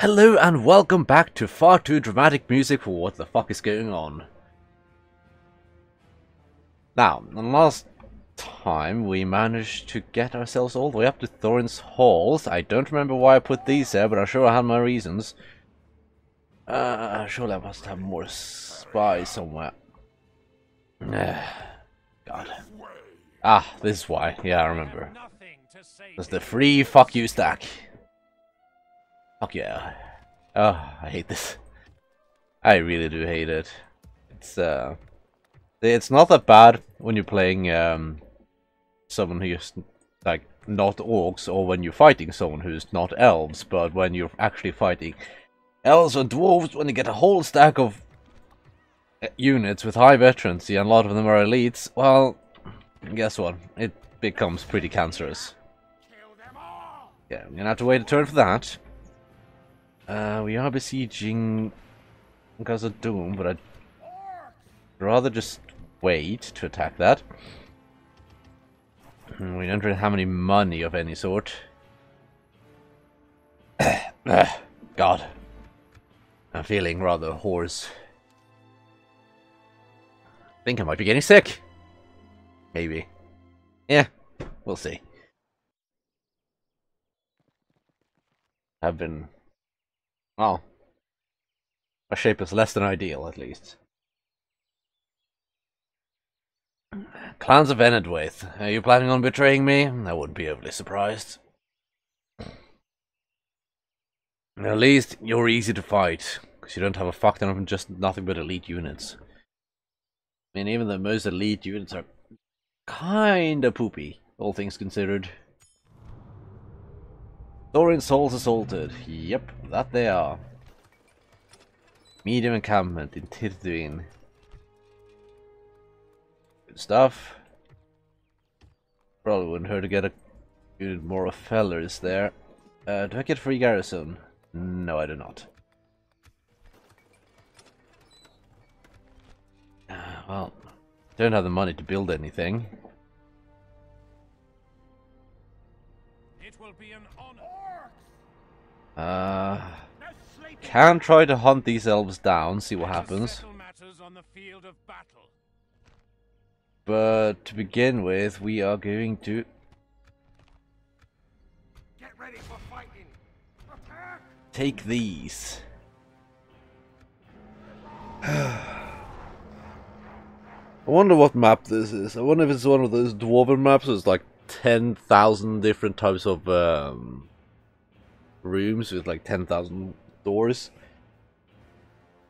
Hello and welcome back to far too dramatic music for what the fuck is going on. Now, the last time we managed to get ourselves all the way up to Thorin's halls. I don't remember why I put these there, but I'm sure I had my reasons. Surely I must have more spies somewhere. God. Ah, this is why. Yeah, I remember. It's the free fuck you stack. Fuck yeah. Oh, I hate this. I really do hate it. It's not that bad when you're playing someone who's like not orcs, or when you're fighting someone who's not elves, but when you're actually fighting elves and dwarves, when you get a whole stack of units with high veterancy and a lot of them are elites, well, guess what? It becomes pretty cancerous. Yeah, I'm gonna have to wait a turn for that. We are besieging Gaza Doom, but I'd rather just wait to attack that. We don't really have any money of any sort. God. I'm feeling rather hoarse. I think I might be getting sick. Maybe. Yeah, we'll see. I've been... well, my shape is less than ideal, at least. Clans of Enedwaith, are you planning on betraying me? I wouldn't be overly surprised. At least you're easy to fight, because you don't have a fuck ton of just nothing but elite units. I mean, even the most elite units are kinda poopy, all things considered. Thorin's souls assaulted. Yep, that they are. Medium encampment in Tirduin. Good stuff. Probably wouldn't hurt to get a unit more of fellers there. Do I get free garrison? No, I do not. Well, don't have the money to build anything. It will be an honor. Can try to hunt these elves down, see what happens. But to begin with, we are going to get ready for fighting. Take these. I wonder what map this is. I wonder if it's one of those dwarven maps. It's like 10,000 different types of rooms with like 10,000 doors.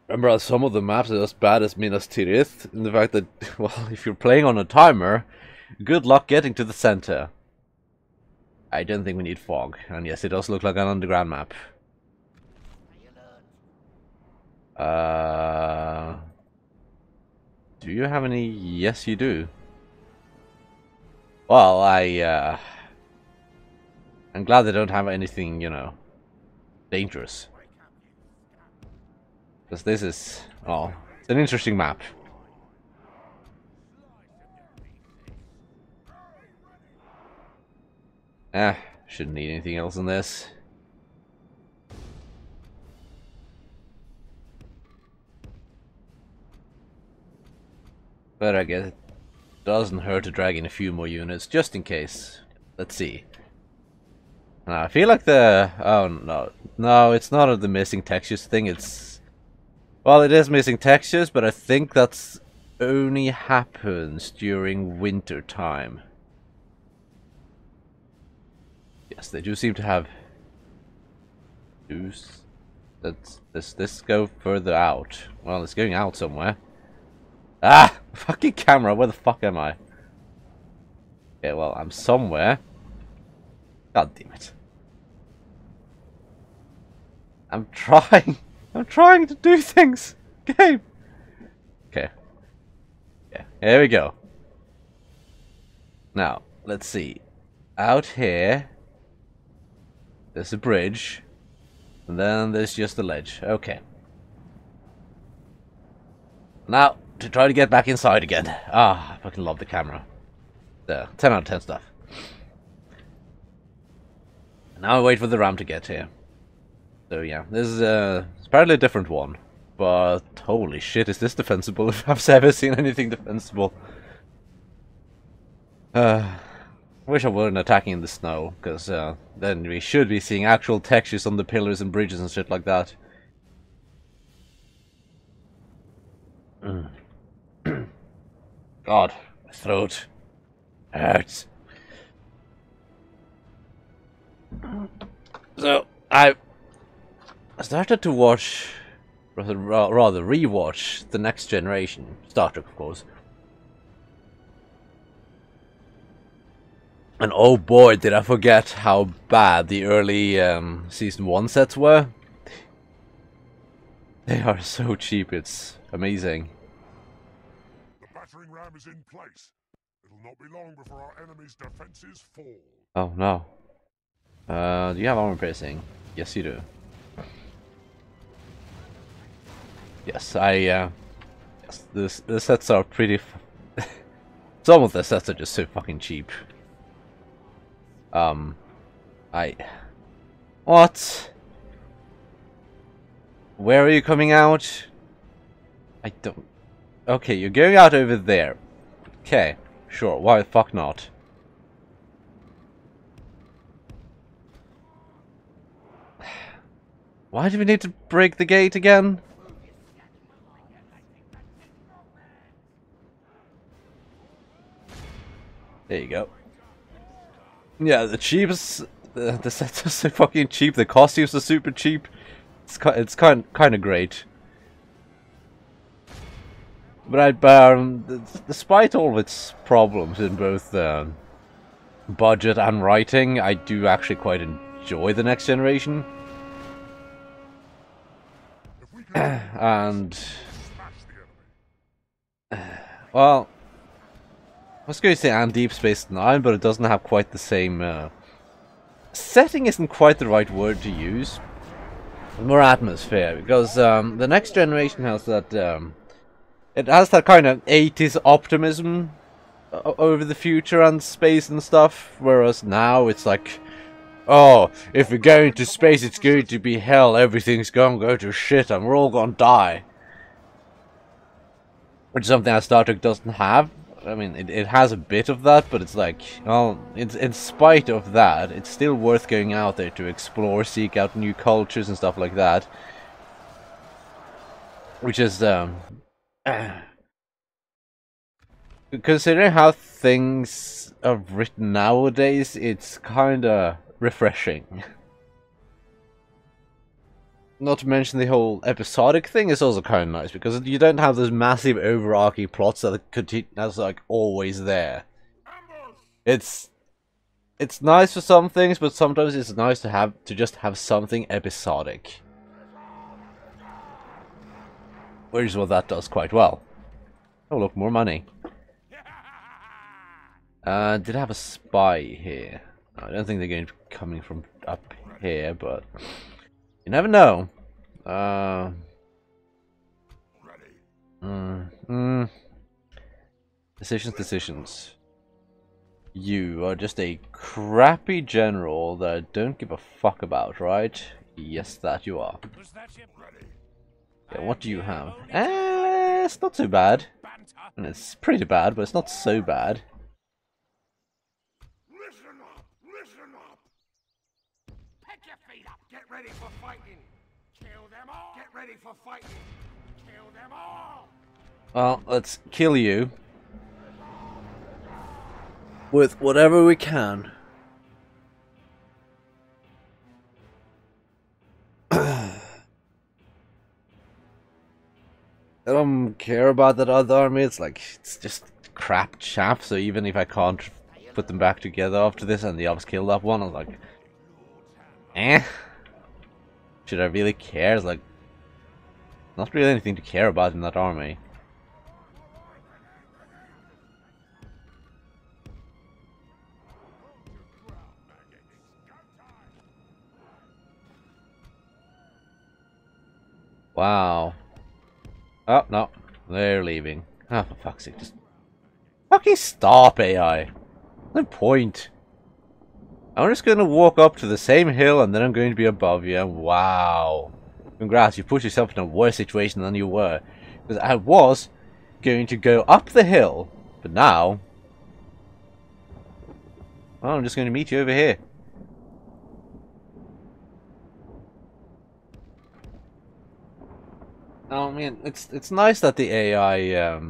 Remember, some of the maps are as bad as Minas Tirith, in the fact that, well, if you're playing on a timer, good luck getting to the center. I don't think we need fog, and yes, it does look like an underground map. Do you have any? Yes, you do. Well, I'm glad they don't have anything, you know, dangerous. Because this is, oh, it's an interesting map. Shouldn't need anything else in this. But I guess it doesn't hurt to drag in a few more units, just in case. Let's see. I feel like the... oh, no. No, it's not the missing textures thing, it's... well, it is missing textures, but I think that's only happens during winter time. Yes, they do seem to have... Does this go further out? Well, it's going out somewhere. Ah! Fucking camera, where the fuck am I? Okay, well, I'm somewhere. God damn it. I'm trying to do things! Game! Okay. Yeah, here we go. Now, let's see. Out here, there's a bridge, and then there's just a ledge. Okay. Now, to try to get back inside again. Ah, I fucking love the camera. There, 10 out of 10 stuff. Now I wait for the ram to get here. So yeah, this is apparently a different one. But holy shit, is this defensible if I've ever seen anything defensible? Wish I weren't attacking in the snow, because then we should be seeing actual textures on the pillars and bridges and shit like that. God, my throat hurts. So, I started to watch, rather rewatch, The Next Generation. Star Trek, of course. And oh boy, did I forget how bad the early Season 1 sets were. They are so cheap, it's amazing. The battering ram is in place. It'll not be long before our enemy's defenses fall. Oh no. Do you have armor piercing? Yes, you do. Yes, yes, the sets are pretty... Some of the sets are just so fucking cheap. What? Where are you coming out? I don't... Okay, you're going out over there. Okay, sure, why the fuck not? Why do we need to break the gate again? There you go. Yeah, the cheapest... the sets are so fucking cheap, the costumes are super cheap. It's kind of great. But despite all of its problems in both budget and writing, I do actually quite enjoy The Next Generation. And... well... I was going to say and Deep Space Nine, but it doesn't have quite the same... setting isn't quite the right word to use. More atmosphere, because the Next Generation has that... it has that kind of 80s optimism over the future and space and stuff, whereas now it's like... oh, if we go into space it's going to be hell, everything's gonna go to shit and we're all gonna die. Which is something that Star Trek doesn't have. I mean, it has a bit of that, but it's like, well, in spite of that, it's still worth going out there to explore, seek out new cultures and stuff like that. Which is, considering how things are written nowadays, it's kinda refreshing. Not to mention the whole episodic thing is also kind of nice, because you don't have those massive overarching plots that continue, that's like always there. It's nice for some things, but sometimes it's nice to just have something episodic. Which is what that does quite well. Oh look, more money. Did I have a spy here? I don't think they're going to be coming from up here, but... you never know. Decisions. You are just a crappy general that I don't give a fuck about, right? Yes, that you are. Yeah, what do you have? It's not so bad. And it's pretty bad, but it's not so bad. Listen up! Pick your feet up! Get ready for fighting! Kill them all! Get ready for fighting! Kill them all! Well, let's kill you. With whatever we can. I don't care about that other army, it's like, it's just crap chaff, so even if I can't put them back together after this and the ops kill that one, I'm like, eh? Should I really care? It's like, not really anything to care about in that army. Wow. Oh, no. They're leaving. Oh, for fuck's sake. Just fucking stop, AI. No point. I'm just gonna walk up to the same hill and then I'm going to be above you. Wow. Congrats, you put yourself in a worse situation than you were. Because I was going to go up the hill, but now... well, I'm just going to meet you over here. I mean, it's nice that the AI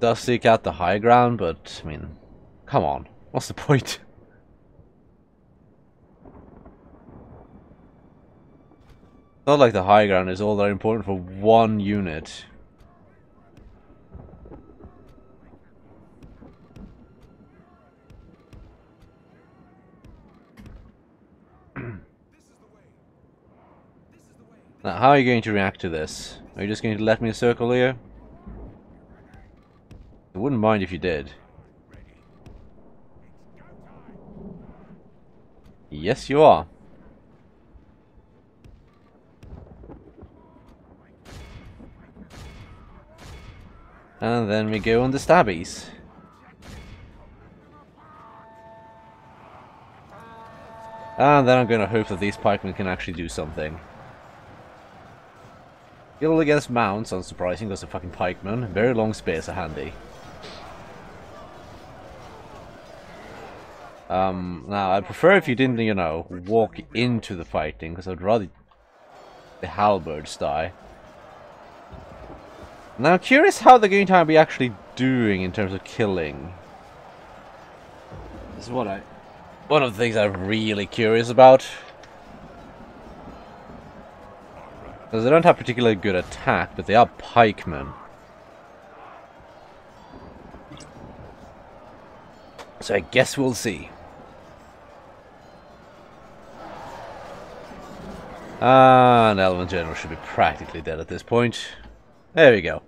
does seek out the high ground, but, I mean, come on. What's the point? Not like the high ground is all that important for one unit. Now, how are you going to react to this? Are you just going to let me circle here? I wouldn't mind if you did. Yes, you are. And then we go on the stabbies. And then I'm going to hope that these pikemen can actually do something. Skill against mounts, unsurprising, because they're fucking pikemen. Very long spears are handy. Now, I'd prefer if you didn't, you know, walk into the fighting, because I'd rather the halberds die. Now, I'm curious how they're going to be actually doing in terms of killing. This is one of the things I'm really curious about. Because they don't have particularly good attack, but they are pikemen. So I guess we'll see. An Elven General should be practically dead at this point. There we go.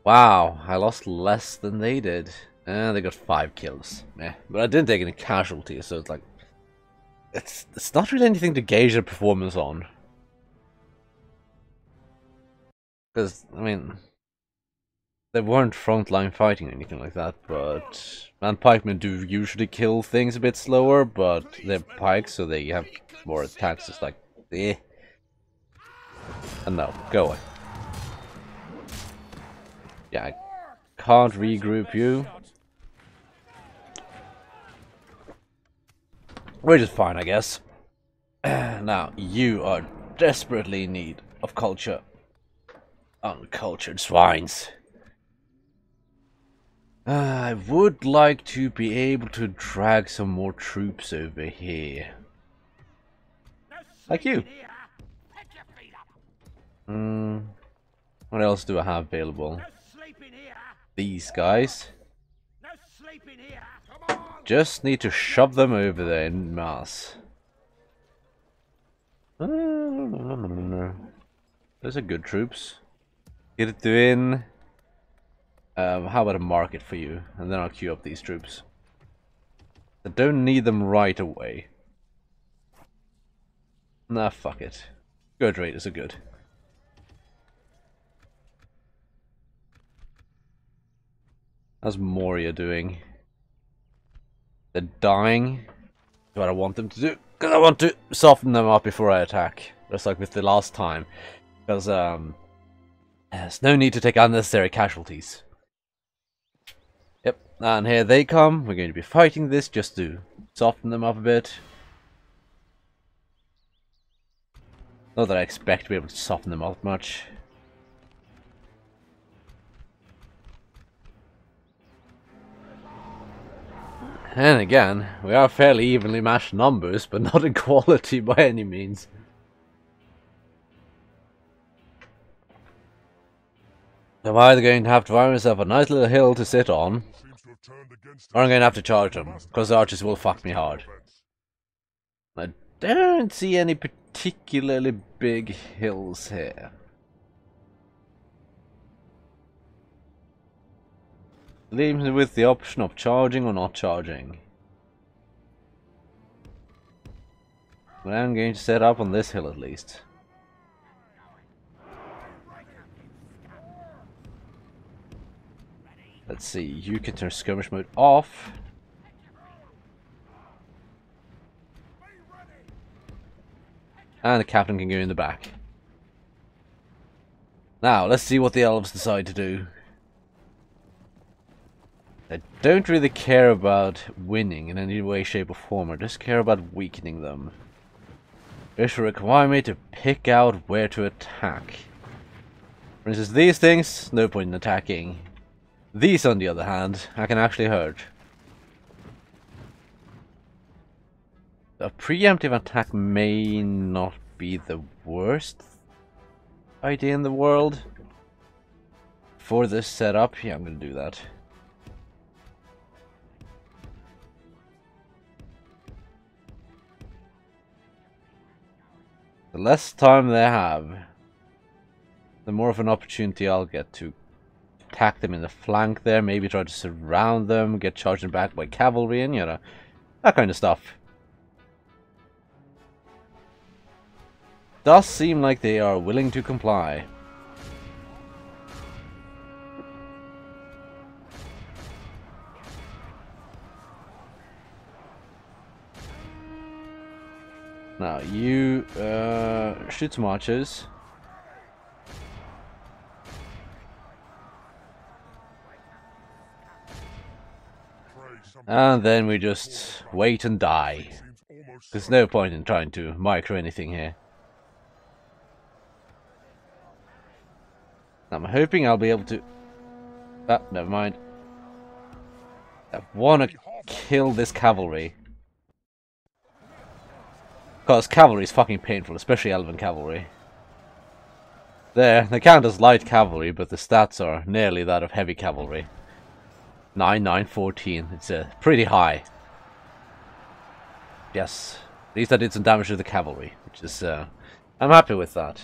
Wow, I lost less than they did. And they got 5 kills. Yeah, but I didn't take any casualties, so it's like... It's not really anything to gauge their performance on. Because, I mean... they weren't frontline fighting or anything like that, but... and pikemen do usually kill things a bit slower, but they're pikes, so they have more attacks. It's like, eh. And no, go away. Yeah, I can't regroup you. Which is fine, I guess. Now, you are desperately in need of culture. Uncultured swines. I would like to be able to drag some more troops over here. Like you. What else do I have available? These guys. Just need to shove them over there en masse. Those are good troops. Get it in. How about a market for you? And then I'll queue up these troops. I don't need them right away. Nah, fuck it. Good raiders are good. How's Moria doing? They're dying. That's what I want them to do. Because I want to soften them up before I attack. Just like with the last time. Because, there's no need to take unnecessary casualties. Yep, and here they come. We're going to be fighting this just to soften them up a bit. Not that I expect to be able to soften them up much. And again, we are fairly evenly matched numbers, but not in quality by any means. So I'm either going to have to find myself a nice little hill to sit on, or I'm going to have to charge them, because the archers will fuck me hard. I don't see any particularly big hills here. Leaves me with the option of charging or not charging. But I'm going to set up on this hill at least. Let's see, you can turn skirmish mode off. And the captain can go in the back. Now, let's see what the elves decide to do. They don't really care about winning in any way, shape or form, or just care about weakening them. This will require me to pick out where to attack. For instance, these things, no point in attacking. These, on the other hand, I can actually hurt. A preemptive attack may not be the worst idea in the world. For this setup, yeah, I'm gonna do that. The less time they have, the more of an opportunity I'll get to attack them in the flank there, maybe try to surround them, get charged back by cavalry, and you know, that kind of stuff. Does seem like they are willing to comply. Now, you shoot some archers. And then we just wait and die. There's no point in trying to micro anything here. I'm hoping I'll be able to... Ah, never mind. I want to kill this cavalry. Because cavalry is fucking painful, especially elven cavalry. There, they count as light cavalry, but the stats are nearly that of heavy cavalry. 9, 9, 14. It's pretty high. Yes, at least I did some damage to the cavalry, which is... I'm happy with that.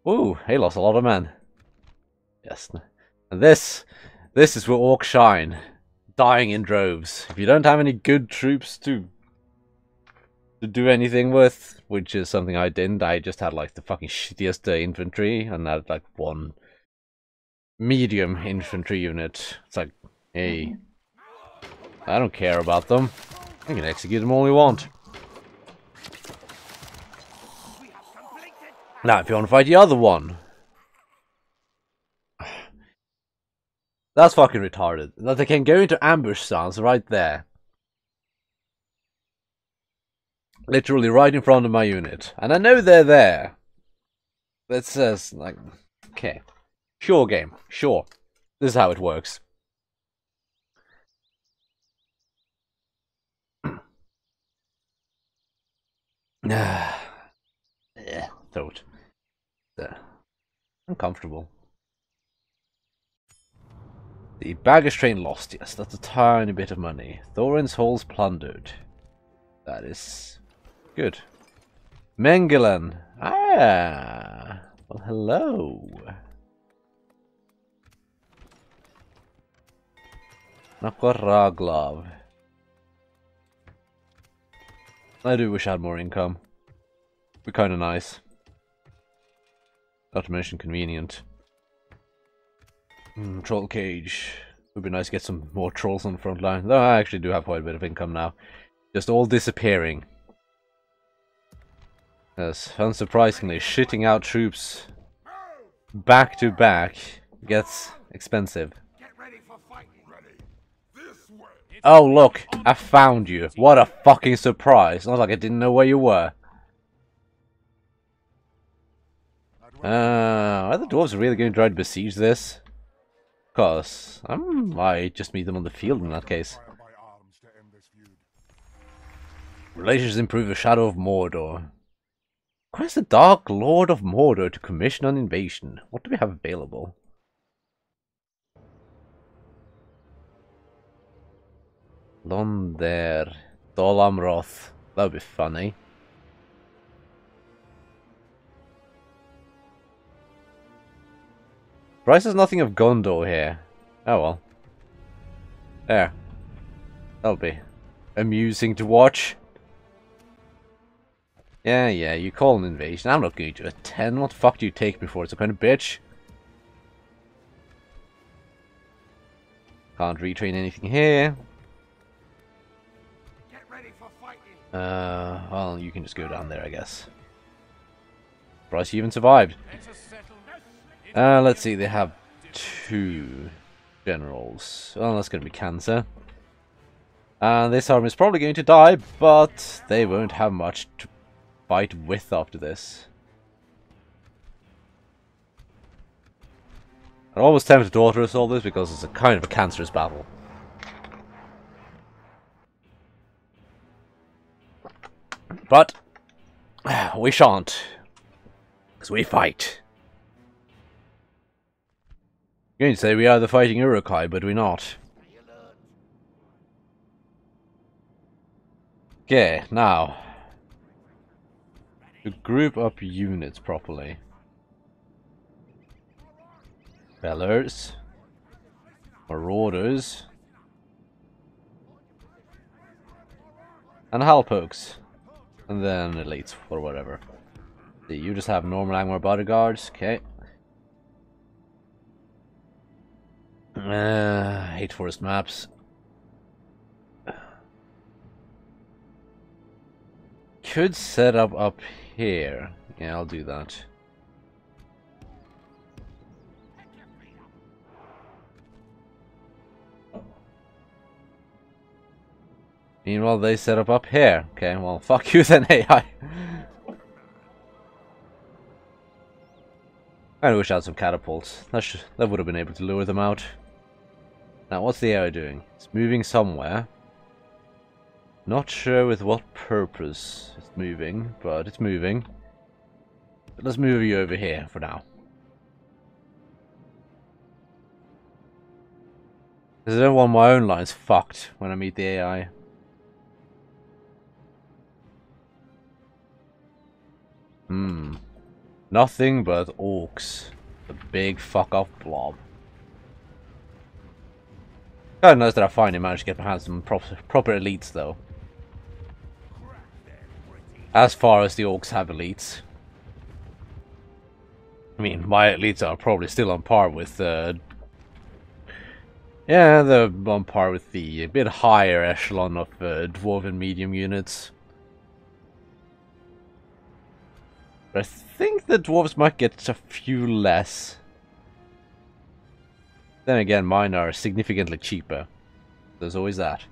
Ooh, he lost a lot of men. Yes, and this is where orcs shine. Dying in droves. If you don't have any good troops to do anything with, which is something I didn't. I just had like the fucking shittiest infantry, and I had like one medium infantry unit. It's like, hey, I don't care about them. I can execute them all we want. Now, if you want to fight the other one, that's fucking retarded. That they can go into ambush stance right there. Literally right in front of my unit. And I know they're there. That says, like, okay. Sure, game. Sure. This is how it works. Yeah, throat. Uncomfortable. The baggage train lost, yes. That's a tiny bit of money. Thorin's halls plundered. That is... good. Mengelen. Ah. Well, hello. Nakoraglov. I do wish I had more income. Be kind of nice. Not to mention convenient. Troll cage. Would be nice to get some more trolls on the front line. Though I actually do have quite a bit of income now. Just all disappearing. Yes, unsurprisingly, shitting out troops back to back gets expensive. Oh look, I found you. What a fucking surprise. Not like I didn't know where you were. Are the dwarves really going to try to besiege this? Because I might just meet them on the field in that case. Relations improve the Shadow of Mordor. Request the Dark Lord of Mordor to commission an invasion. What do we have available? Londer. Dolamroth. That would be funny. Bryce has nothing of Gondor here. Oh well. There. That'll be amusing to watch. Yeah, you call an invasion. I'm not going to attend. What the fuck do you take me for? It's a kind of bitch. Can't retrain anything here. Get ready for fighting. Well, you can just go down there, I guess. Surprised you even survived. Let's see, they have 2 generals. Well, that's gonna be Cancer. And this army is probably going to die, but they won't have much to fight with after this. I'm almost tempted to auto-resolve this because it's a kind of a cancerous battle. But we shan't, because we fight. You're going to say we are the fighting Urukai, but we're not. Okay, now to group up units properly. Bellers, Marauders, and Halpokes, and then Elites or whatever. See, you just have normal Angmar bodyguards, okay. Hate forest maps. Could set up here. Yeah, I'll do that. Meanwhile, they set up here. Okay, well, fuck you then, AI. I wish I had some catapults. That would have been able to lure them out. Now, what's the AI doing? It's moving somewhere. Not sure with what purpose it's moving, but it's moving. But let's move you over here for now. Because I don't want my own lines fucked when I meet the AI. Nothing but orcs. The big fuck off blob. God knows that I finally managed to get my hands on proper elites though. As far as the orcs have elites. I mean, my elites are probably still on par with yeah, they're on par with the bit higher echelon of dwarven medium units. But I think the dwarves might get a few less. Then again, mine are significantly cheaper. There's always that.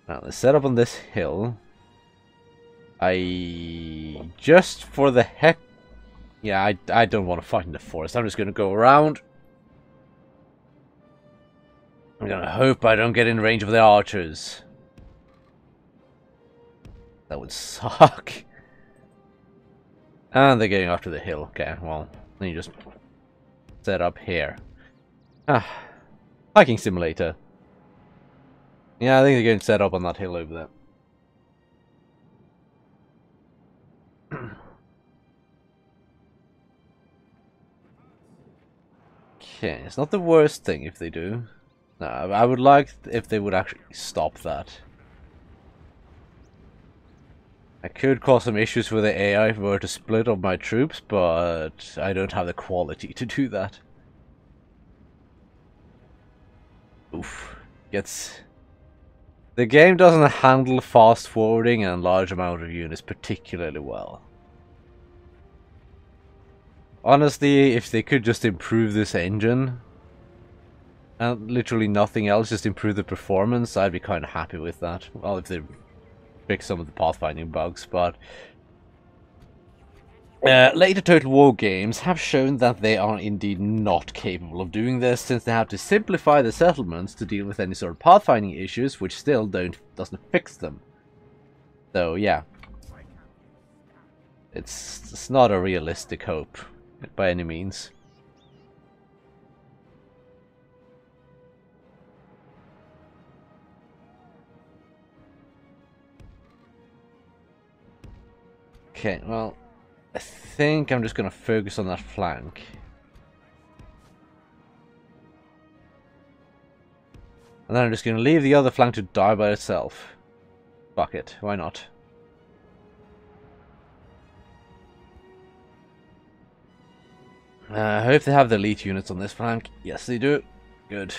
Now, let's set up on this hill. Just for the heck... Yeah, I don't want to fight in the forest. I'm just going to go around. I'm going to hope I don't get in range of the archers. That would suck. And they're getting after the hill. Okay, well, then you just set up here. Hiking simulator. Yeah, I think they're getting set up on that hill over there. Okay, it's not the worst thing if they do. No, I would like if they would actually stop that. I could cause some issues with the AI if we were to split up my troops, but I don't have the quality to do that. Oof. The game doesn't handle fast forwarding and large amount of units particularly well. Honestly, if they could just improve this engine and literally nothing else, just improve the performance, I'd be kind of happy with that. Well, if they fix some of the pathfinding bugs, but later Total War games have shown that they are indeed not capable of doing this, since they have to simplify the settlements to deal with any sort of pathfinding issues, which still doesn't fix them. So yeah, it's not a realistic hope by any means. Okay, well, I think I'm just going to focus on that flank. And then I'm just going to leave the other flank to die by itself. Fuck it, why not? I hope they have the elite units on this flank. Yes, they do. Good.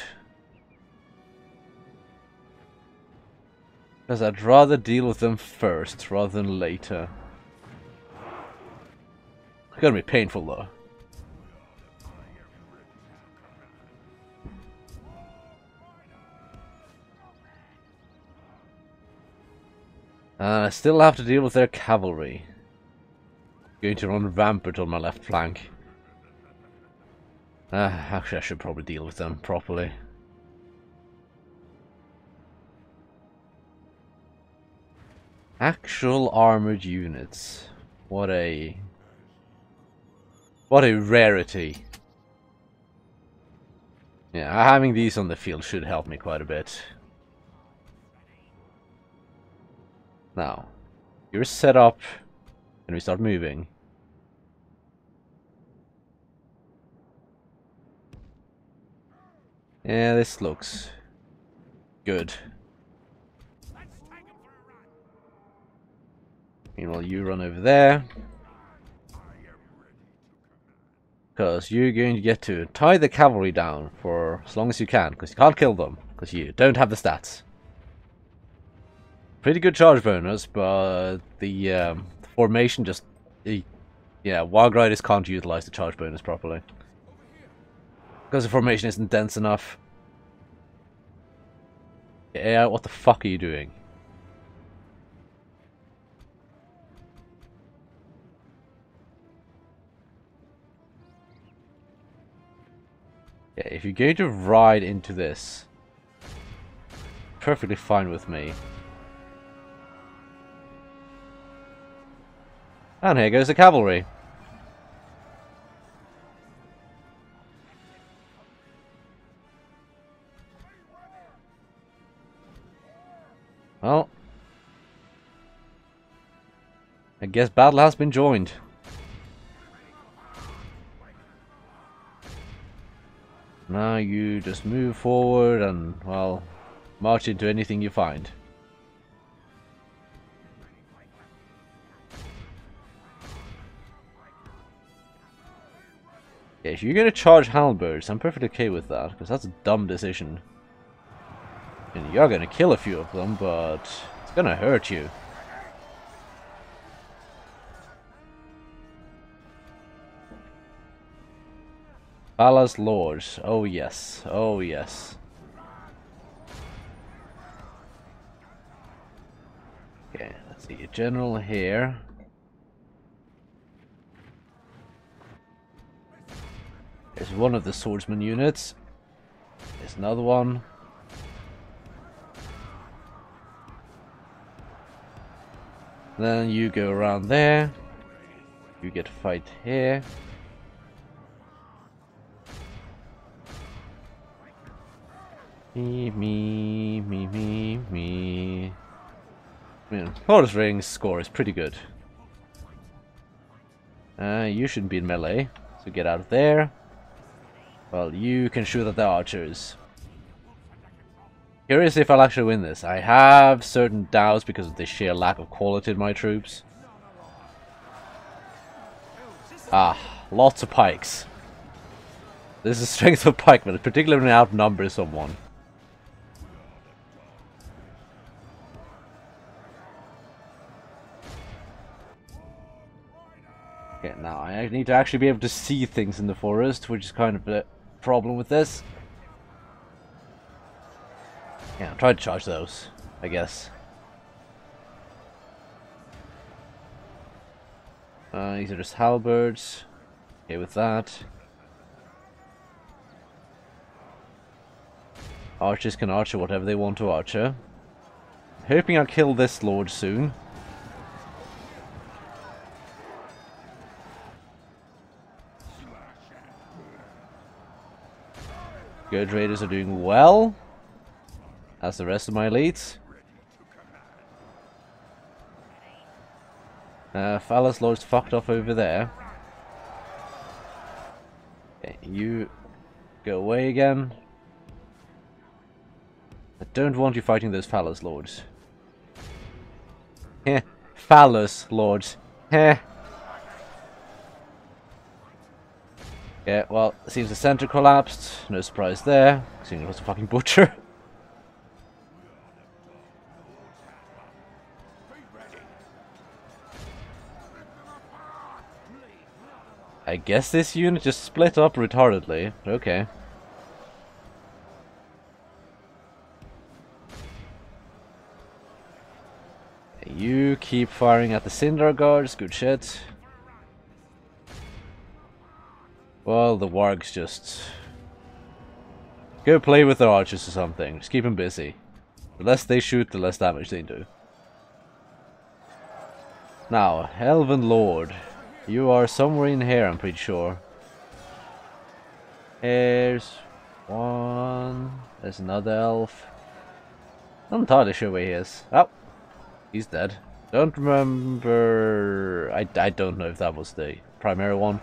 Because I'd rather deal with them first rather than later. It's gonna be painful though. I still have to deal with their cavalry. Going to run rampant on my left flank. Actually, I should probably deal with them properly. Actual armored units. What a rarity. Yeah, having these on the field should help me quite a bit. Now, you're set up, and we start moving. Yeah, this looks good. Meanwhile, you run over there. Because you're going to get to tie the cavalry down for as long as you can, because you can't kill them, because you don't have the stats. Pretty good charge bonus, but the formation just... yeah, Wild Riders can't utilize the charge bonus properly. Because the formation isn't dense enough. Yeah, what the fuck are you doing? Yeah, if you're going to ride into this, perfectly fine with me. And here goes the cavalry. Well, I guess battle has been joined. Now you just move forward and, well, march into anything you find. Yeah, if you're gonna charge halberds, I'm perfectly okay with that, because that's a dumb decision. And you're gonna kill a few of them, but it's gonna hurt you. Palace Lords. Oh yes. Oh yes. Okay, let's see. A general here. There's one of the swordsman units. There's another one. Then you go around there. You get to fight here. Me. I mean, Lord of the Rings score is pretty good. You shouldn't be in melee, so get out of there. Well, you can shoot at the archers. Curious if I'll actually win this. I have certain doubts because of the sheer lack of quality in my troops. Lots of pikes. This is strength of pikemen, particularly when it outnumbers someone. Okay, now I need to actually be able to see things in the forest, which is kind of a problem with this. Yeah, I'll try to charge those, I guess. These are just halberds. Okay with that. Archers can archer whatever they want to archer. Hoping I'll kill this lord soon. Good raiders are doing well, as the rest of my elites. Phallus Lord's fucked off over there. Okay, you go away again. I don't want you fighting those Phallus Lords. Heh, Phallus Lords. Heh. Yeah, well, it seems the center collapsed. No surprise there, seeing it was a fucking butcher. I guess this unit just split up retardedly. Okay. You keep firing at the Cinder guards, good shit. Well, the wargs just... go play with their archers or something, just keep them busy. The less they shoot, the less damage they do. Now, Elven Lord. You are somewhere in here, I'm pretty sure. Here's one. There's another elf. I'm not entirely sure where he is. Oh, he's dead. Don't remember... I don't know if that was the primary one.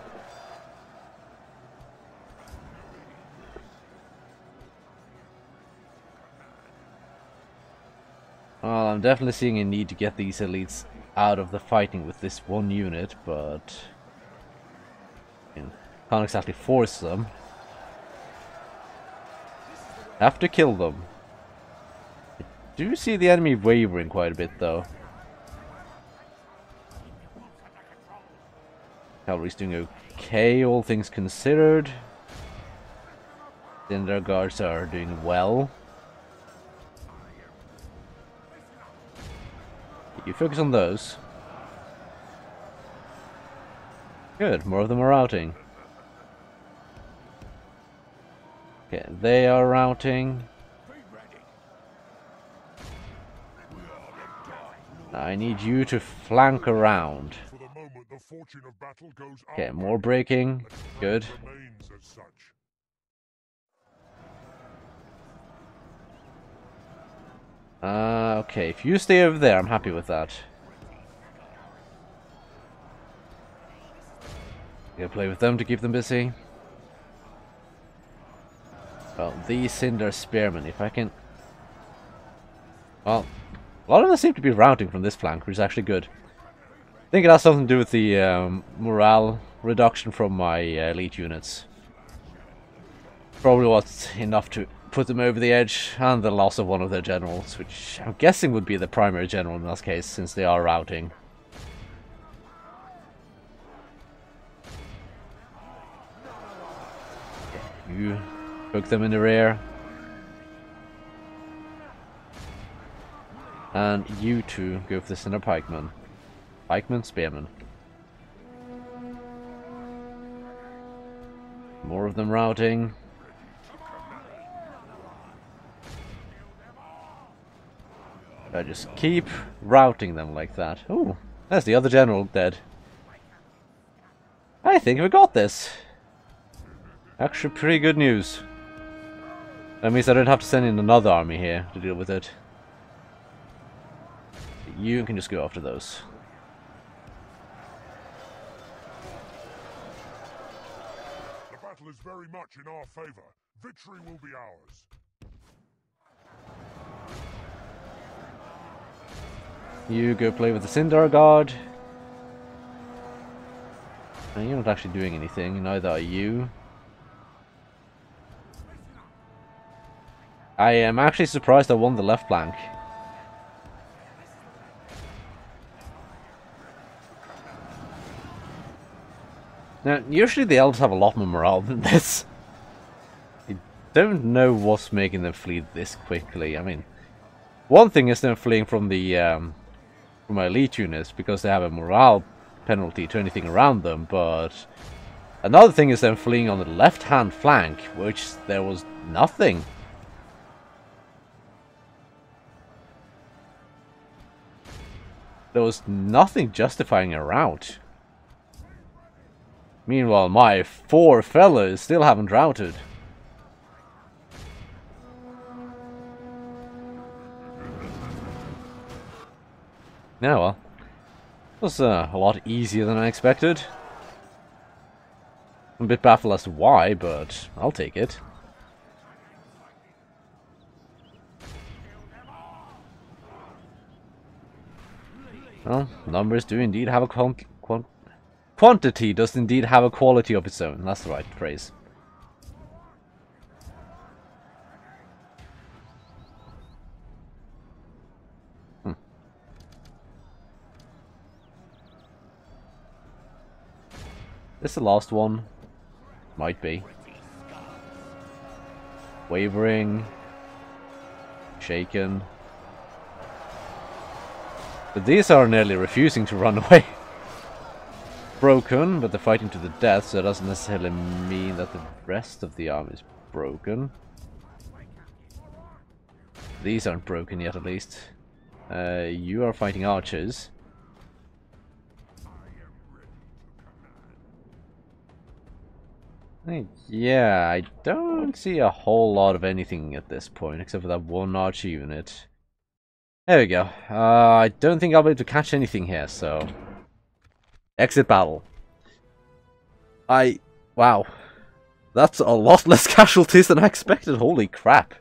Well, I'm definitely seeing a need to get these elites out of the fighting with this one unit, but... can't exactly force them. Have to kill them. I do see the enemy wavering quite a bit, though. Cavalry's doing okay, all things considered. Then their guards are doing well. You focus on those. Good, more of them are routing. Okay, they are routing. I need you to flank around. Okay, more breaking. Good. Okay, if you stay over there, I'm happy with that. Gonna play with them to keep them busy. Well, these Cinder Spearmen, if I can... Well, a lot of them seem to be routing from this flank, which is actually good. I think it has something to do with the morale reduction from my elite units. Probably what's enough to put them over the edge, and the loss of one of their generals, which I'm guessing would be the primary general in this case, since they are routing. You hook them in the rear. And you two go for the Cinder Pikemen. Pikemen, Spearmen. More of them routing. I just keep routing them like that. Ooh, there's the other general dead. I think we got this. Actually, pretty good news. That means I don't have to send in another army here to deal with it. You can just go after those. The battle is very much in our favor. Victory will be ours. You go play with the Cinder Guard. And you're not actually doing anything, neither are you. I am actually surprised I won the left flank. Now, usually the elves have a lot more morale than this. I don't know what's making them flee this quickly. I mean, one thing is them fleeing from the from my elite units because they have a morale penalty to anything around them, but another thing is them fleeing on the left-hand flank, which there was nothing. There was nothing justifying a rout. Meanwhile, my 4 fellas still haven't routed. Yeah, well. It was a lot easier than I expected. I'm a bit baffled as to why, but I'll take it. Well, numbers do indeed have a quantity does indeed have a quality of its own. That's the right phrase. this the last one? Might be. Wavering. Shaken. But these are nearly refusing to run away. Broken, but they're fighting to the death, so it doesn't necessarily mean that the rest of the army is broken. These aren't broken yet, at least. You are fighting archers. Yeah, I don't see a whole lot of anything at this point, except for that one archer unit. There we go. I don't think I'll be able to catch anything here, so... Exit battle. Wow. That's a lot less casualties than I expected, holy crap.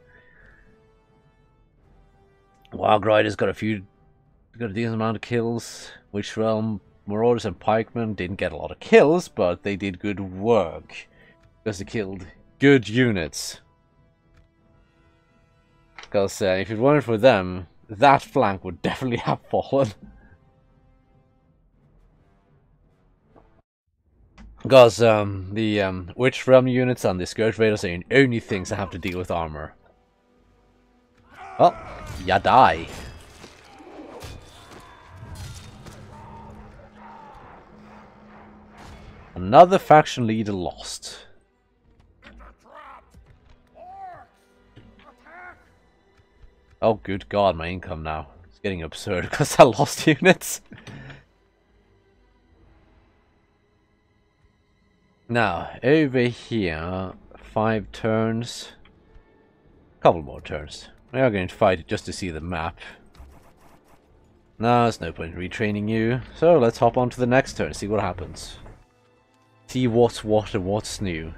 Wild Riders got a decent amount of kills. Witch Realm, Marauders and Pikemen didn't get a lot of kills, but they did good work. Because they killed good units. Because if it weren't for them, that flank would definitely have fallen. Because the Witch Realm units and the Scourge Raiders are the only things that have to deal with armor. Well, ya die. Another faction leader lost. Oh good god, my income now. It's getting absurd because I lost units. Now, over here, 5 turns. Couple more turns. We are going to fight it just to see the map. No, there's no point in retraining you. So let's hop on to the next turn, see what happens. See what's what and what's new.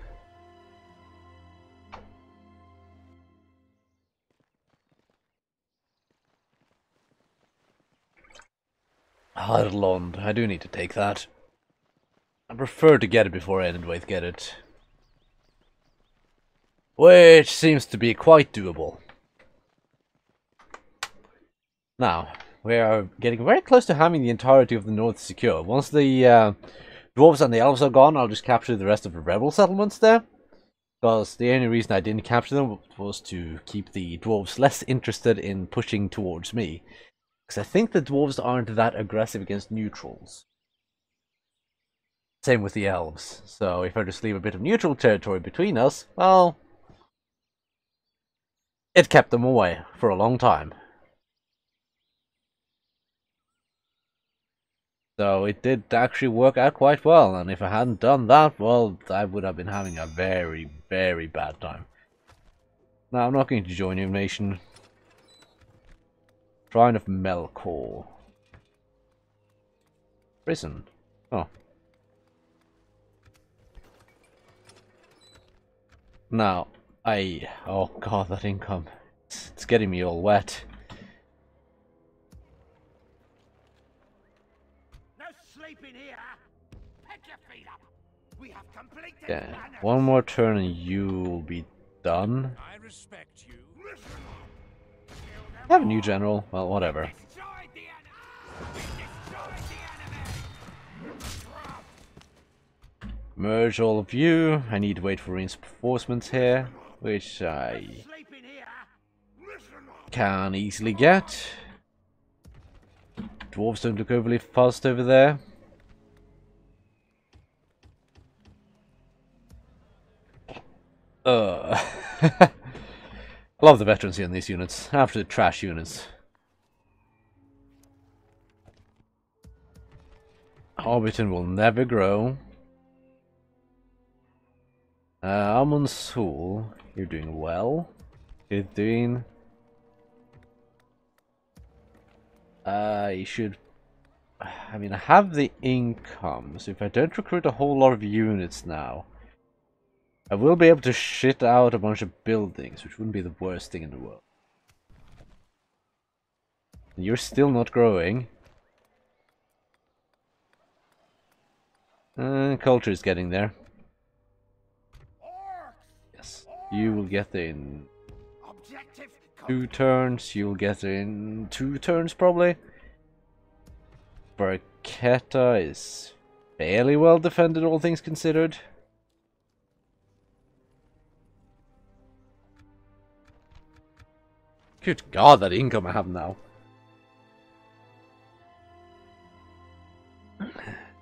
Hardlond, I do need to take that. I prefer to get it before Endwaith get it. Which seems to be quite doable. Now, we are getting very close to having the entirety of the north secure. Once the dwarves and the elves are gone, I'll just capture the rest of the rebel settlements there. Because the only reason I didn't capture them was to keep the dwarves less interested in pushing towards me. Because I think the dwarves aren't that aggressive against neutrals. Same with the elves. So if I just leave a bit of neutral territory between us, well... it kept them away for a long time. So it did actually work out quite well, and if I hadn't done that, well, I would have been having a very, very bad time. Now, I'm not going to join your nation. Shrine of Melkor. Prison. Oh. Now, oh god, that income. It's getting me all wet. Yeah, one more turn and you'll be done. I respect you. I have a new general. Well, whatever. Merge all of you. I need to wait for reinforcements here, which I can easily get. Dwarves don't look overly fast over there. I love the veterans here in these units. After the trash units. Hobbiton will never grow. Amonsul, you're doing well. You're doing... you should... I mean, I have the income, so if I don't recruit a whole lot of units now, I will be able to shit out a bunch of buildings, which wouldn't be the worst thing in the world. You're still not growing. Culture is getting there. Yes, you will get there in 2 turns. You'll get there in 2 turns, probably. Barketa is fairly well defended, all things considered. Good God, that income I have now.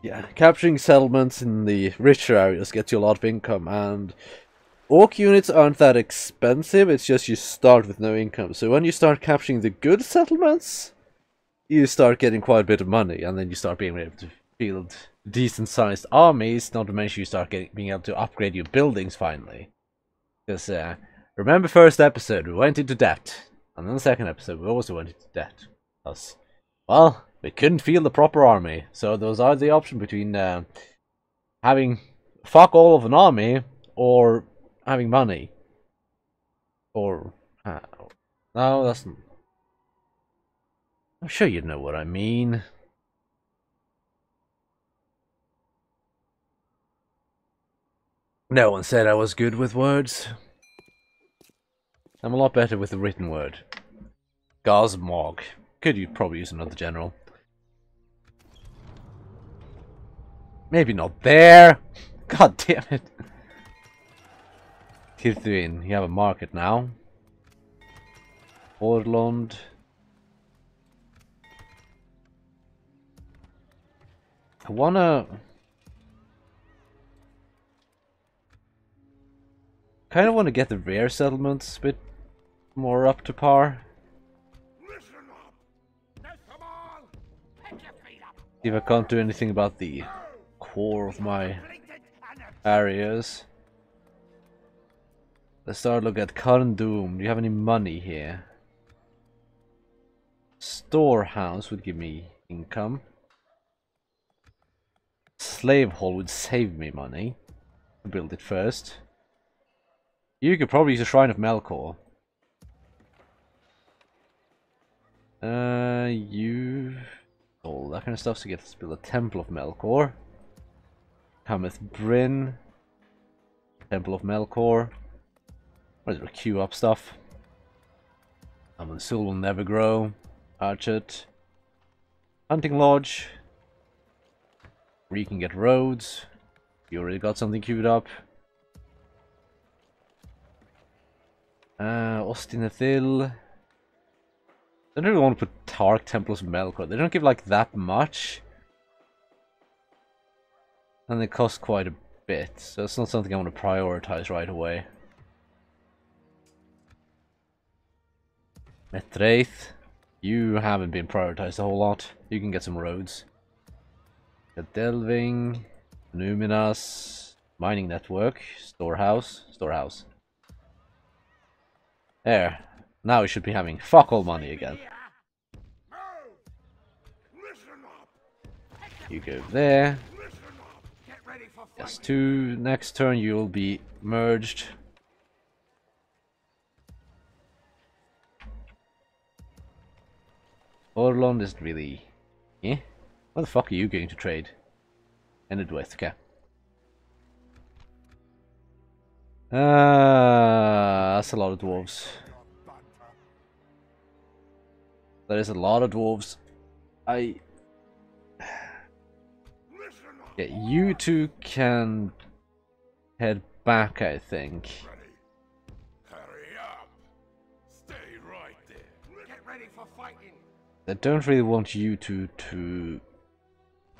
Yeah, capturing settlements in the richer areas gets you a lot of income, and orc units aren't that expensive, it's just you start with no income. So when you start capturing the good settlements, you start getting quite a bit of money, and then you start being able to field decent-sized armies, not to mention you start being able to upgrade your buildings finally. Because, remember first episode, we went into debt. And then the second episode, we also went into debt. Because, well, we couldn't field the proper army. So there was either the option between having fuck all of an army, or having money. Or, no, that's... I'm sure you know what I mean. No one said I was good with words. I'm a lot better with the written word. Gosmog. Could you probably use another general? Maybe not there. God damn it. Tirthuin, you have a market now. Orlond. I wanna... kind of want to get the rare settlements a bit more up to par. See if I can't do anything about the core of my areas. Let's start looking at Carndum. Do you have any money here? Storehouse would give me income. Slave hall would save me money. I'll build it first. You could probably use a Shrine of Melkor. All that kind of stuff, so you get to build a Temple of Melkor. Cometh Bryn. Temple of Melkor. What is it? Queue up stuff. Sul will never grow. Archet. Hunting Lodge. Where you can get roads. You already got something queued up. Ostinathil. I don't really want to put Tark Temples of Melkor. They don't give like that much. And they cost quite a bit. So it's not something I want to prioritize right away. Metraith. You haven't been prioritized a whole lot. You can get some roads. Got Delving. Numinas. Mining Network. Storehouse. There. Now we should be having fuck all money again. You go there. Yes, two. Next turn you'll be merged. Orlond isn't really... Eh? What the fuck are you going to trade? Ended with, okay. That's a lot of dwarves. That is a lot of dwarves. Yeah, you two can head back, I think. Hurry up. Stay right there. Get ready for fighting. I don't really want you two to...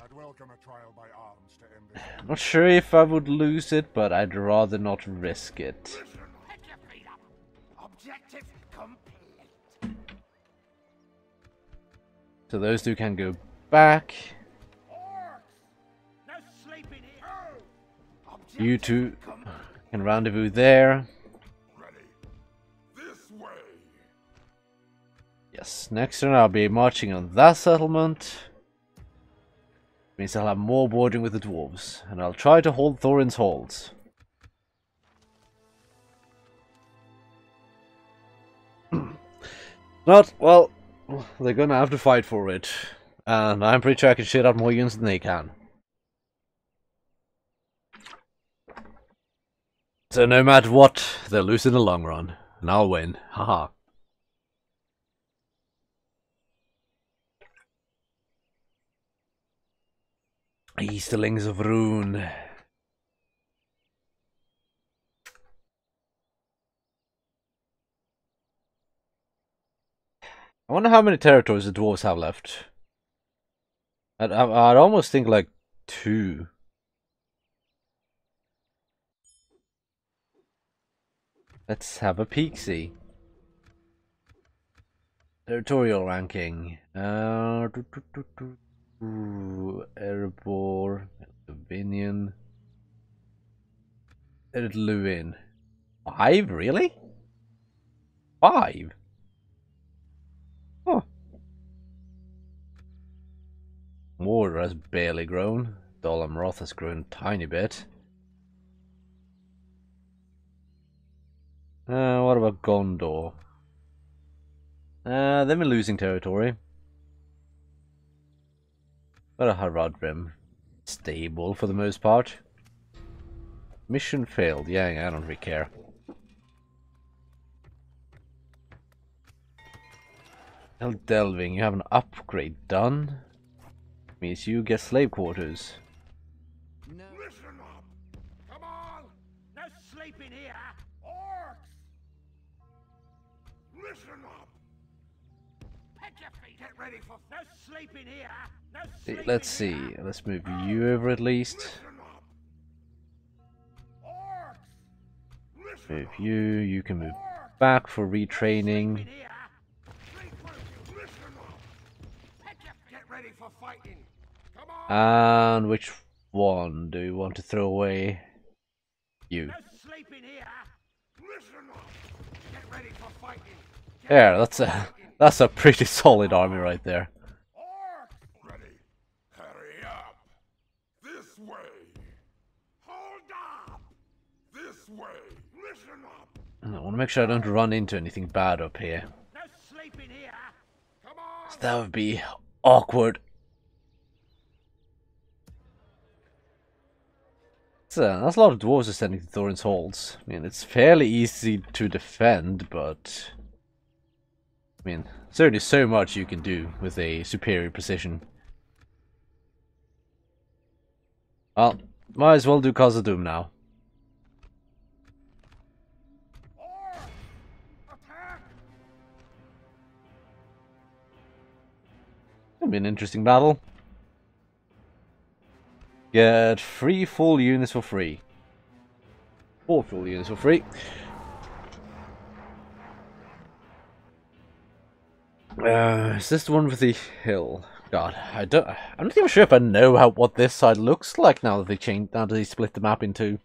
I'd welcome a trial by arms to end this. I'm not sure if I would lose it, but I'd rather not risk it. Pick your feet up. Objective complete. So those two can go back. No sleeping here. You two can rendezvous there. Ready. This way. Yes, next turn I'll be marching on that settlement. Means I'll have more bordering with the dwarves. And I'll try to hold Thorin's halls. Not, well, they're gonna have to fight for it. And I'm pretty sure I can shit out more units than they can. So no matter what, they'll lose in the long run. And I'll win. Haha. Easterlings of Rune. I wonder how many territories the dwarves have left. I'd almost think like 2. Let's have a peek-see. Territorial ranking. Erebor, Dominion, Lewin. 5, really? 5? Huh. Mordor has barely grown. Dol Amroth has grown a tiny bit. What about Gondor? They've been losing territory. But Haradrim, stable for the most part. Mission failed. Yeah, I don't really care. Hell Delving, you have an upgrade done. Means you get slave quarters. No. Listen up! Come on! No sleeping here! Orcs! Listen up! Pick your feet! Get ready for no sleeping here! No sleeping Let's see. here. Let's move you over at least. Listen up! Orcs! Listen Move up! you. You can move Orcs! back for retraining. Sleeping here. Listen up! Pick your feet! Get ready for fighting! Come on! And which one do you want to throw away? You. No sleeping here! Listen up! Get ready for fighting! Get There, ready that's for a fighting. that's a pretty solid army right there. Orcs! Ready! Hurry up! This way! Hold up! This way! Listen up! I want to make sure I don't run into anything bad up here. No sleeping here! Come on! That would be awkward. That's a lot of dwarves ascending to Thorin's Halls. I mean, it's fairly easy to defend, but I mean, certainly so much you can do with a superior position. Well, might as well do Khazad-dûm now. Orcs! Attack! It'll be an interesting battle. Get 3 full units for free. 4 full units for free. Is this the one with the hill? God, I'm not even sure if I know what this side looks like now that they split the map in 2.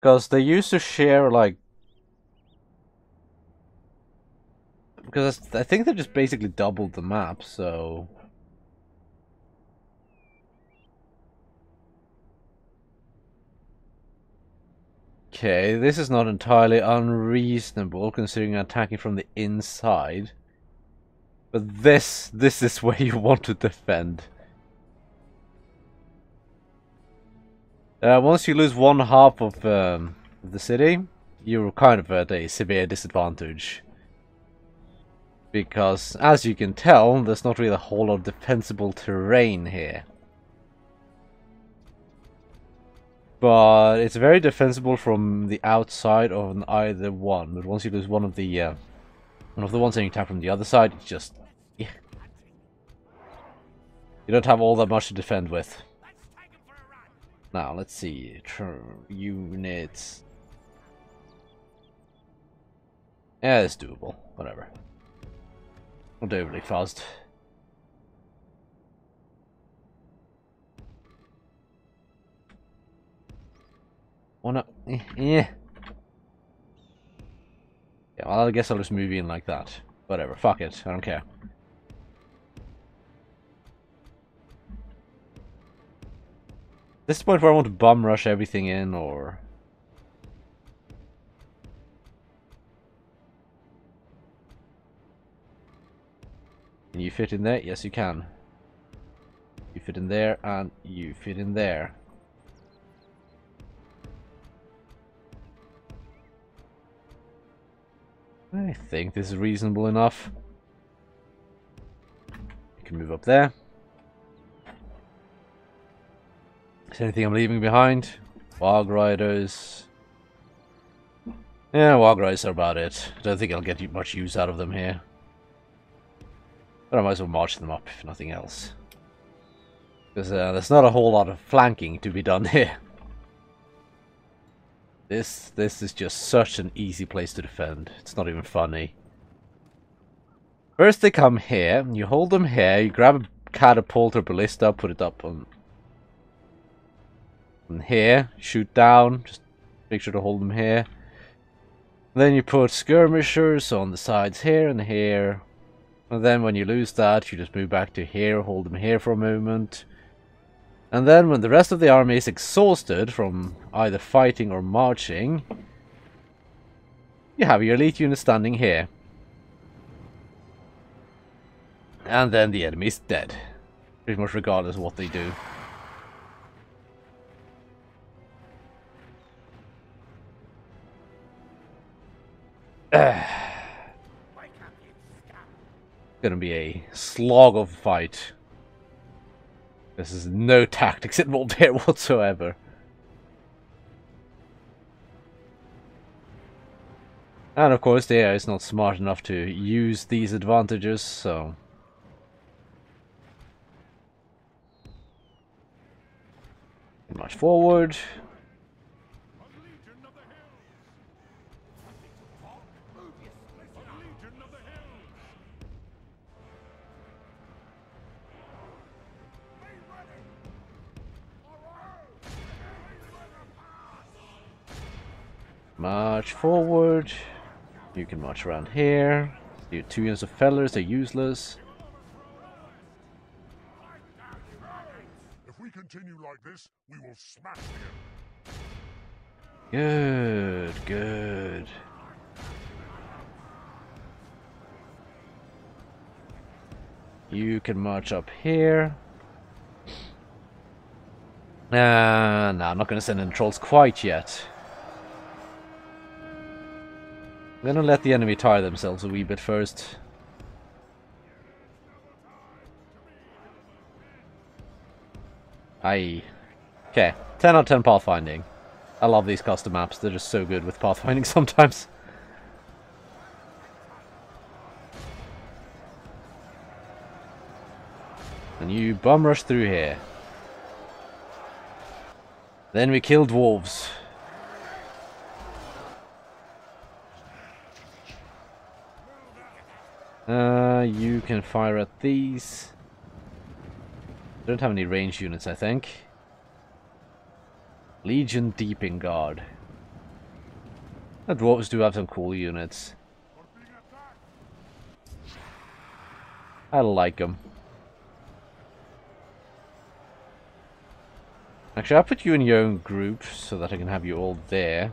Because they used to share like, because I think they just basically doubled the map, so. Okay, this is not entirely unreasonable considering attacking from the inside. But this is where you want to defend. Once you lose 1/2 of the city, you're kind of at a severe disadvantage. Because, as you can tell, there's not really a whole lot of defensible terrain here. But it's very defensible from the outside on either one. But once you lose one of the ones that you attack from the other side, it's just, yeah. You don't have all that much to defend with. Now let's see, units. Yeah, it's doable. Whatever. Not overly fast. Wanna? Yeah. Yeah, well, I guess I'll just move in like that. Whatever, fuck it, I don't care. This is the point where I want to bum rush everything in, or... Can you fit in there? Yes, you can. You fit in there, and you fit in there. I think this is reasonable enough. can move up there. Is there anything I'm leaving behind? Wog Riders. Yeah, Wog Riders are about it. I don't think I'll get much use out of them here. But I might as well march them up, if nothing else. Because there's not a whole lot of flanking to be done here. This is just such an easy place to defend. It's not even funny. First they come here, you hold them here, you grab a catapult or ballista, put it up on here, shoot down, just make sure to hold them here. Then you put skirmishers on the sides here and here. And then when you lose that, you just move back to here, hold them here for a moment. And then when the rest of the army is exhausted from either fighting or marching, you have your elite unit standing here. And then the enemy is dead. Pretty much regardless of what they do. Gonna be a slog of a fight. This is no tactics involved here whatsoever. And of course the AI is not smart enough to use these advantages, so... March forward. March forward. You can march around here. Your 2 units of fellers are useless. If we continue like this, we will smash them. Good, good. You can march up here. No, I'm not going to send in trolls quite yet. I'm gonna let the enemy tire themselves a wee bit first. Aye. Okay, 10 out of 10 pathfinding. I love these custom maps, they're just so good with pathfinding sometimes. And you bum rush through here. Then we kill dwarves. You can fire at these. Don't have any range units, I think. Legion Deeping Guard. The dwarves do have some cool units. I like them. Actually, I'll put you in your own group so that I can have you all there.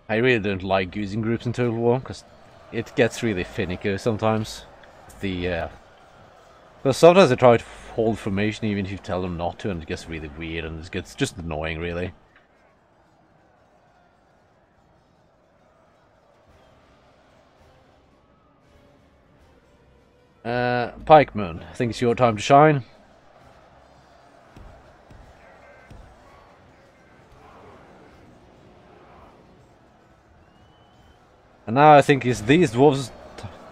I really don't like using groups in Total War, because it gets really finicky sometimes. Because sometimes I try to hold formation even if you tell them not to, and it gets really weird, and it gets just annoying, really. Pikeman, I think it's your time to shine. And now I think it's these dwarves'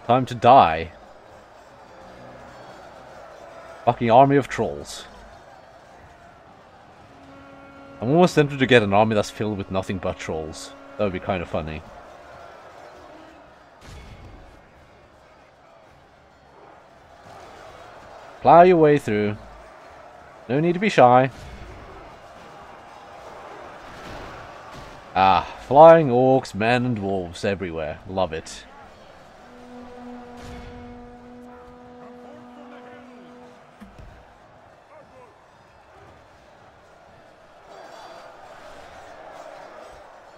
time to die. Fucking army of trolls. I'm almost tempted to get an army that's filled with nothing but trolls. That would be kind of funny. Plow your way through. No need to be shy. Ah, flying orcs, men and dwarves everywhere. Love it.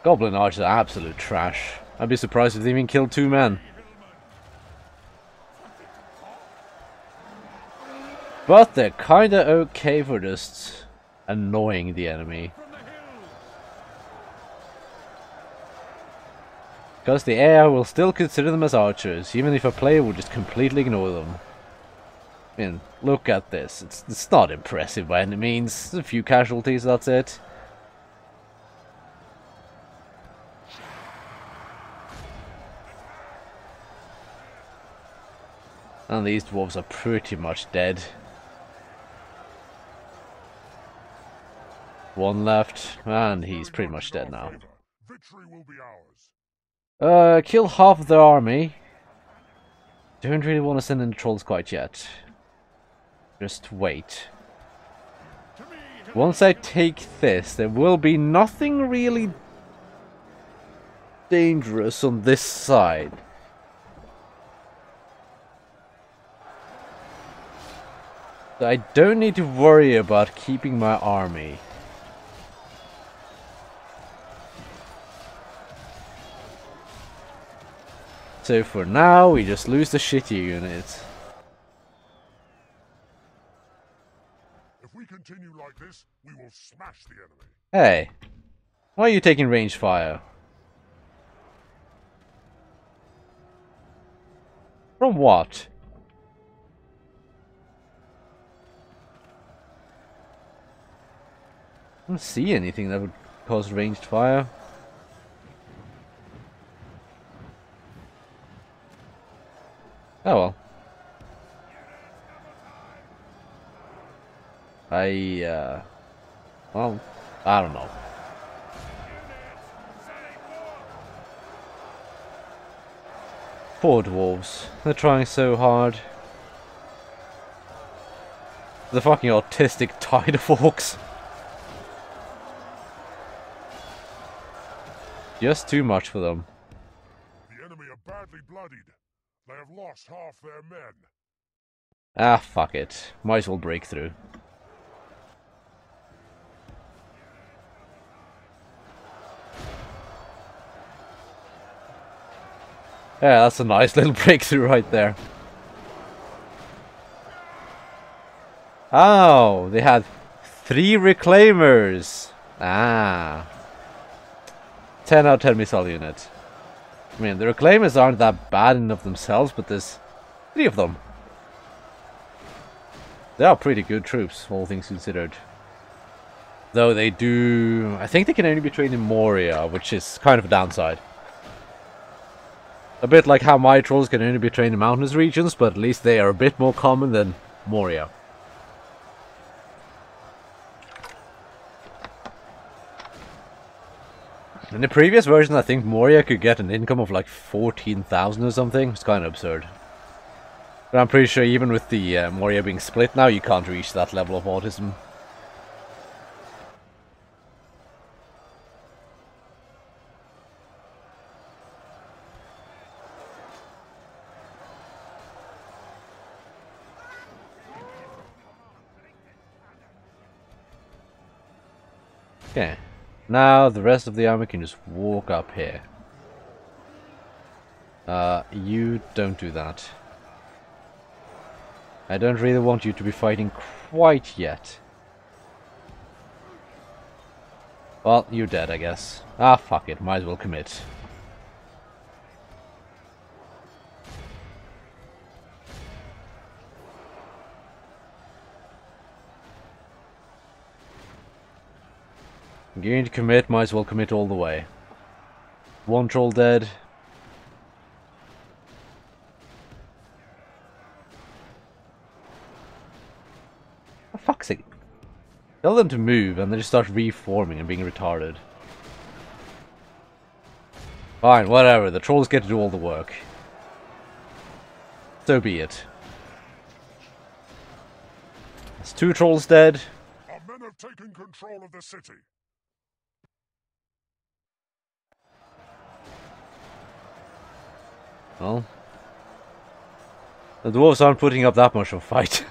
Goblin archers are absolute trash. I'd be surprised if they even killed 2 men. But they're kinda okay for just annoying the enemy. Because the AI will still consider them as archers, even if a player would just completely ignore them. I mean, look at this. It's not impressive by any means. A few casualties, that's it. And these dwarves are pretty much dead. One left, and he's pretty much dead now. Victory will be ours. Kill half of the army. Don't really want to send in the trolls quite yet. Just wait. Once I take this, there will be nothing really dangerous on this side. So I don't need to worry about keeping my army. So for now, we just lose the shitty units. If we continue like this, we will smash the enemy. Hey, why are you taking ranged fire? From what? I don't see anything that would cause ranged fire. Oh well. Well, I don't know. Poor dwarves. They're trying so hard. The fucking autistic tide of orcs. Just too much for them. The enemy are badly bloodied. They have lost half their men. Ah, fuck it. Might as well break through. Yeah, that's a nice little breakthrough right there. Oh, they had 3 reclaimers. Ah. 10 out of 10 missile unit. I mean, the reclaimers aren't that bad in of themselves, but there's 3 of them. They are pretty good troops, all things considered. Though they do... I think they can only be trained in Moria, which is kind of a downside. A bit like how my trolls can only be trained in mountainous regions, but at least they are a bit more common than Moria. In the previous version, I think Moria could get an income of like 14,000 or something. It's kind of absurd. But I'm pretty sure even with the Moria being split now, you can't reach that level of autism. Okay. Now the rest of the army can just walk up here. You don't do that. I don't really want you to be fighting quite yet. Well, you're dead, I guess. Ah, fuck it. Might as well commit. I'm going to commit, might as well commit all the way. 1 troll dead. For fuck's sake. Tell them to move and they just start reforming and being retarded. Fine, whatever. The trolls get to do all the work. So be it. There's 2 trolls dead. Our men have taken control of the city. Well, the dwarves aren't putting up that much of a fight.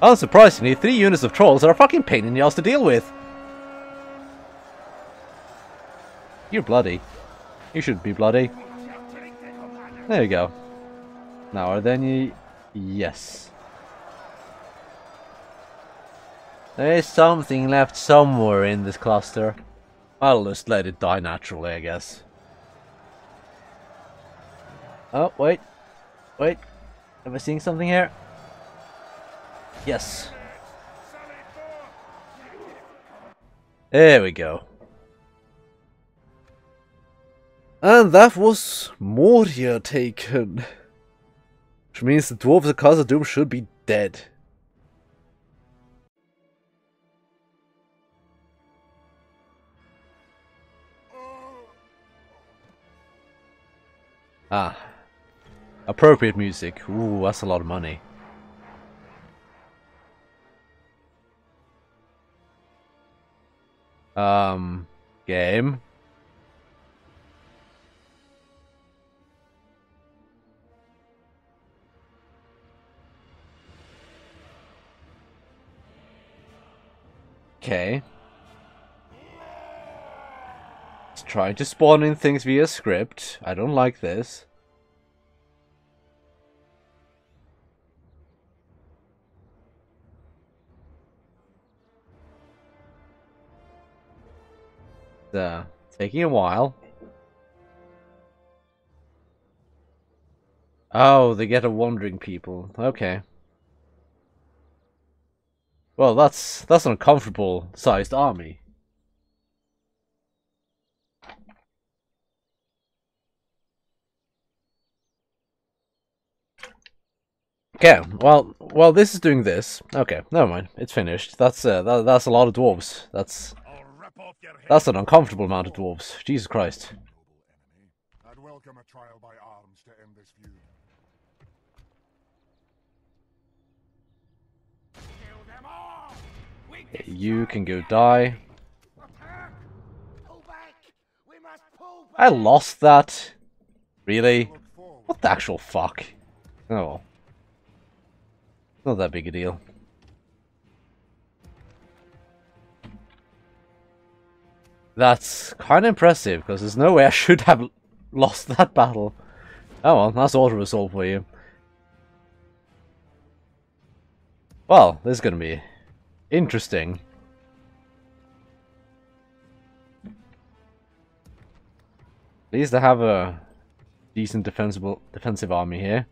Unsurprisingly, 3 units of trolls are a fucking pain in the ass to deal with. You're bloody. You should be bloody. There you go. Now, are there any... Yes. There is something left somewhere in this cluster. I'll just let it die naturally, I guess. Oh, wait. Wait. Am I seeing something here? Yes. There we go. And that was Moria taken. Which means the dwarves of Khazad-dûm should be dead. Ah. Appropriate music. Ooh, that's a lot of money. Game. Okay. It's trying to spawn in things via script. I don't like this. Taking a while. Oh, they get a wandering people. Okay. Well, that's an uncomfortable sized army. Okay, well, this is doing this. Okay, never mind. It's finished. That's that's a lot of dwarves. That's an uncomfortable amount of dwarves. Jesus Christ. I'd welcome a trial by arms to end this feud. You can go die. I lost that. Really? What the actual fuck? Oh. Not that big a deal. That's kind of impressive, because there's no way I should have lost that battle. Oh well, that's auto-resolve for you. Well, this is going to be interesting. At least I have a decent defensive army here.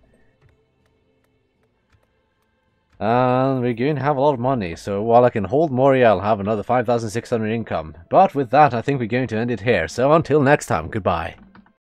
And we're going to have a lot of money, so while I can hold Moria, I'll have another 5,600 income. But with that, I think we're going to end it here, so until next time, goodbye.